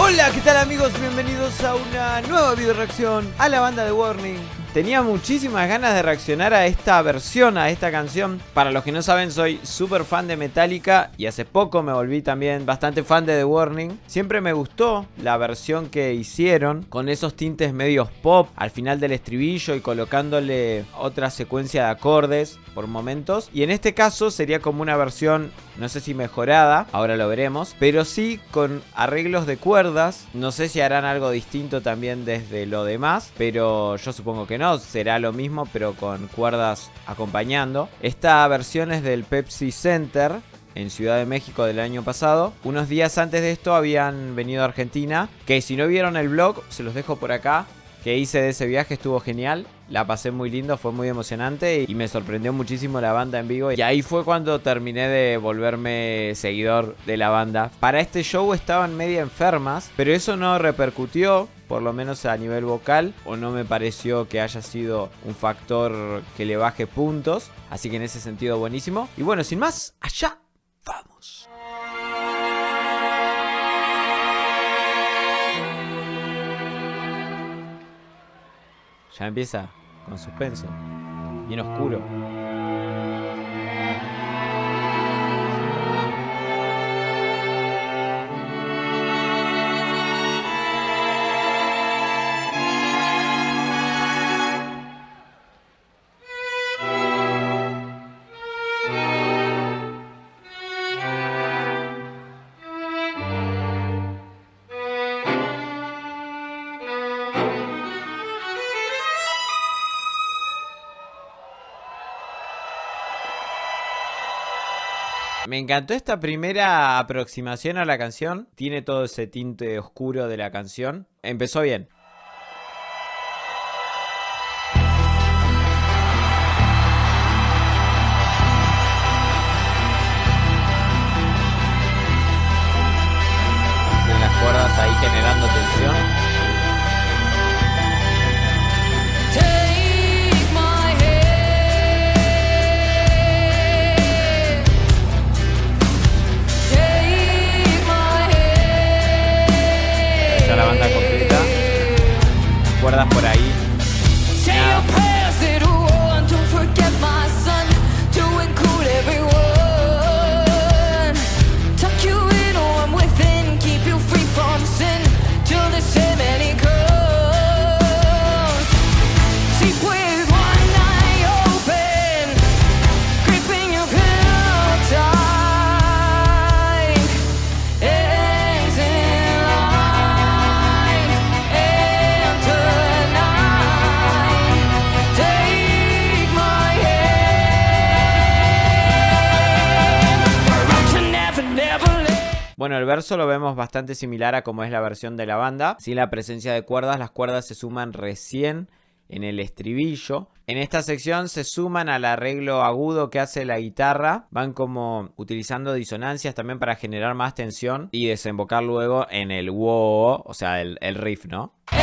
Hola, ¿qué tal amigos? Bienvenidos a una nueva video reacción a la banda de Warning. Tenía muchísimas ganas de reaccionar a esta versión, a esta canción. Para los que no saben, soy súper fan de Metallica y hace poco me volví también bastante fan de The Warning. Siempre me gustó la versión que hicieron con esos tintes medios pop al final del estribillo y colocándole otra secuencia de acordes por momentos. Y en este caso sería como una versión, no sé si mejorada, ahora lo veremos, pero sí con arreglos de cuerdas. No sé si harán algo distinto también desde lo demás, pero yo supongo que no, será lo mismo pero con cuerdas acompañando. Esta versión es del Pepsi Center en Ciudad de México del año pasado. Unos días antes de esto habían venido a Argentina, que si no vieron el vlog, se los dejo por acá, que hice de ese viaje, estuvo genial. La pasé muy lindo, fue muy emocionante y me sorprendió muchísimo la banda en vivo. Y ahí fue cuando terminé de volverme seguidor de la banda. Para este show estaban media enfermas, pero eso no repercutió, por lo menos a nivel vocal, o no me pareció que haya sido un factor que le baje puntos. Así que en ese sentido buenísimo. Y bueno, sin más, allá vamos. Ya empieza con suspenso, bien oscuro. Me encantó esta primera aproximación a la canción. Tiene todo ese tinte oscuro de la canción. Empezó bien. Tienen las cuerdas ahí generando tensión. La banda completa, cuerdas por ahí. Bueno, el verso lo vemos bastante similar a como es la versión de la banda. Sin la presencia de cuerdas, las cuerdas se suman recién en el estribillo. En esta sección se suman al arreglo agudo que hace la guitarra. Van como utilizando disonancias también para generar más tensión y desembocar luego en el wow, o sea, el riff, ¿no? Se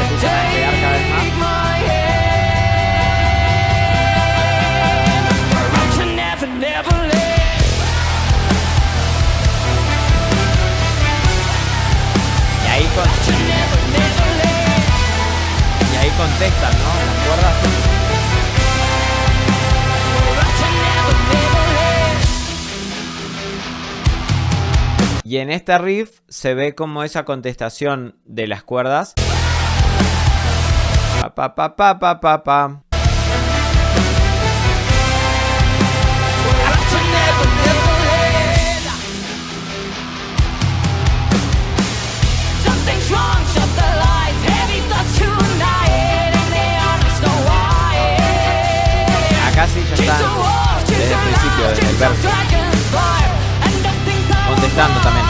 empiezan a despegar cada vez más. Y ahí contestan, ¿no? Las cuerdas. Y en este riff se ve como esa contestación de las cuerdas. Pa pa pa pa pa pa pa. Casi ya están desde el principio del verso contestando también.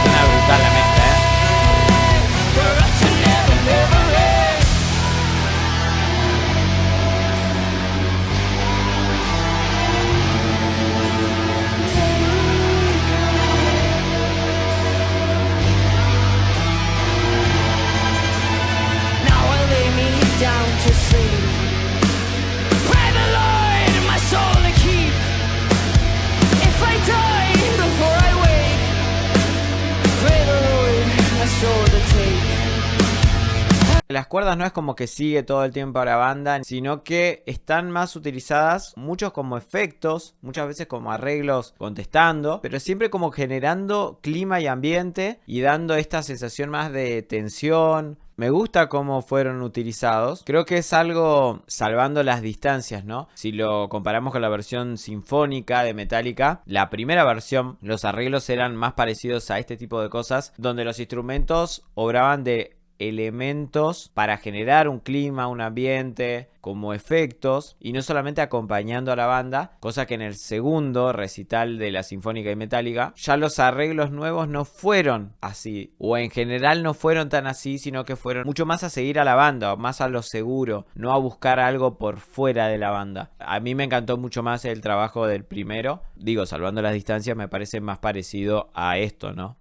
Suena brutal la mezcla, ¿eh? Las cuerdas no es como que sigue todo el tiempo a la banda, sino que están más utilizadas, muchos como efectos, muchas veces como arreglos contestando, pero siempre como generando clima y ambiente y dando esta sensación más de tensión. Me gusta cómo fueron utilizados. Creo que es algo salvando las distancias, ¿no? Si lo comparamos con la versión sinfónica de Metallica, la primera versión, los arreglos eran más parecidos a este tipo de cosas, donde los instrumentos obraban de elementos para generar un clima, un ambiente, como efectos, y no solamente acompañando a la banda, cosa que en el segundo recital de la Sinfónica y Metallica, ya los arreglos nuevos no fueron así, o en general no fueron tan así, sino que fueron mucho más a seguir a la banda, más a lo seguro, no a buscar algo por fuera de la banda. A mí me encantó mucho más el trabajo del primero, digo, salvando las distancias, me parece más parecido a esto, ¿no?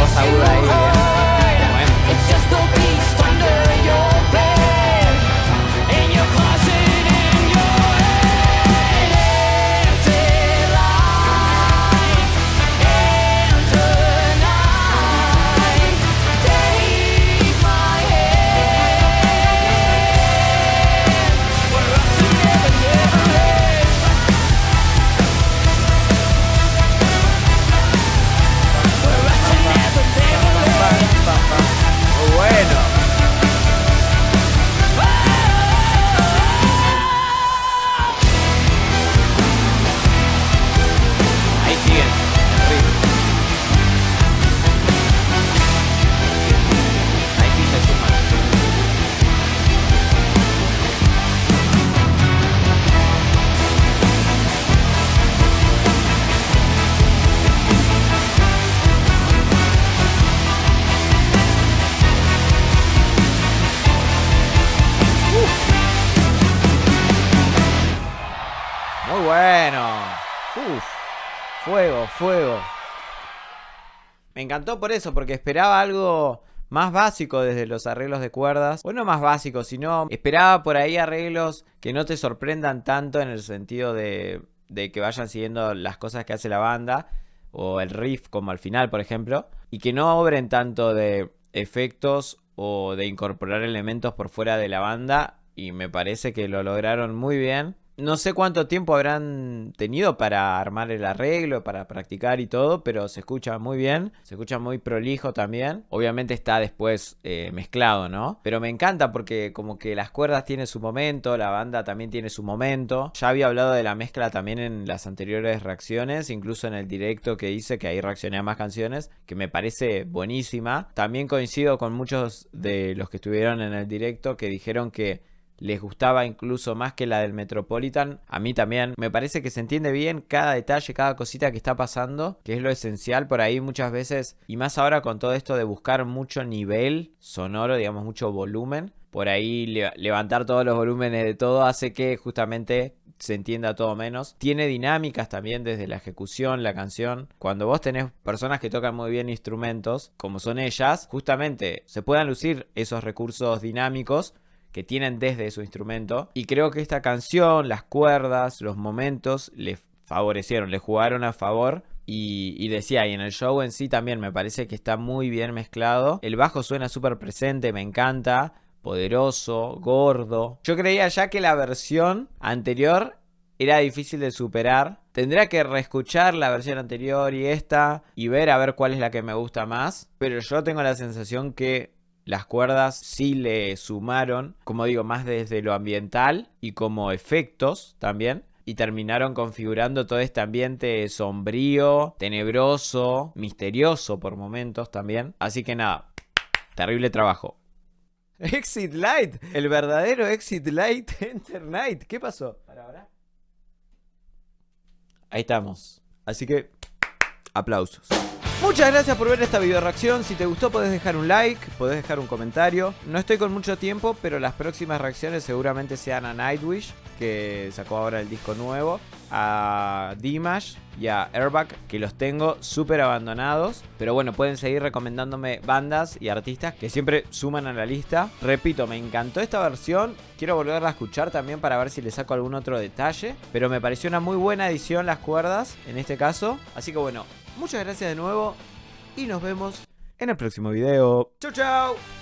Muy bueno. Fuego. Me encantó por eso, porque esperaba algo más básico desde los arreglos de cuerdas. O no más básico, sino esperaba por ahí arreglos que no te sorprendan tanto en el sentido de que vayan siguiendo las cosas que hace la banda. O el riff, como al final, por ejemplo. Y que no obren tanto de efectos o de incorporar elementos por fuera de la banda. Y me parece que lo lograron muy bien. No sé cuánto tiempo habrán tenido para armar el arreglo, para practicar y todo, pero se escucha muy bien, se escucha muy prolijo también. Obviamente está después mezclado, ¿no? Pero me encanta porque como que las cuerdas tienen su momento, la banda también tiene su momento. Ya había hablado de la mezcla también en las anteriores reacciones, incluso en el directo que hice, que ahí reaccioné a más canciones, que me parece buenísima. También coincido con muchos de los que estuvieron en el directo que dijeron que les gustaba incluso más que la del Metropolitan. A mí también. Me parece que se entiende bien cada detalle, cada cosita que está pasando, que es lo esencial por ahí muchas veces. Y más ahora con todo esto de buscar mucho nivel sonoro, digamos, mucho volumen. Por ahí levantar todos los volúmenes de todo hace que justamente se entienda todo menos. Tiene dinámicas también desde la ejecución, la canción. Cuando vos tenés personas que tocan muy bien instrumentos, como son ellas, justamente se puedan lucir esos recursos dinámicos que tienen desde su instrumento. Y creo que esta canción, las cuerdas, los momentos, le favorecieron, le jugaron a favor. Y decía, y en el show en sí también me parece que está muy bien mezclado. El bajo suena súper presente, me encanta. Poderoso, gordo. Yo creía ya que la versión anterior era difícil de superar. Tendría que reescuchar la versión anterior y esta y ver a ver cuál es la que me gusta más. Pero yo tengo la sensación que las cuerdas sí le sumaron, como digo, más desde lo ambiental y como efectos también. Y terminaron configurando todo este ambiente sombrío, tenebroso, misterioso por momentos también. Así que nada, terrible trabajo. Exit Light, el verdadero Exit Light Enter Night. ¿Qué pasó? ¿Para? Ahí estamos. Así que, aplausos. Muchas gracias por ver esta video reacción. Si te gustó podés dejar un like, podés dejar un comentario. No estoy con mucho tiempo, pero las próximas reacciones seguramente sean a Nightwish, que sacó ahora el disco nuevo, a Dimash y a Airbag, que los tengo súper abandonados. Pero bueno, pueden seguir recomendándome bandas y artistas que siempre suman a la lista. Repito, me encantó esta versión. Quiero volverla a escuchar también para ver si le saco algún otro detalle. Pero me pareció una muy buena edición las cuerdas, en este caso. Así que bueno, muchas gracias de nuevo y nos vemos en el próximo video. ¡Chau, chau!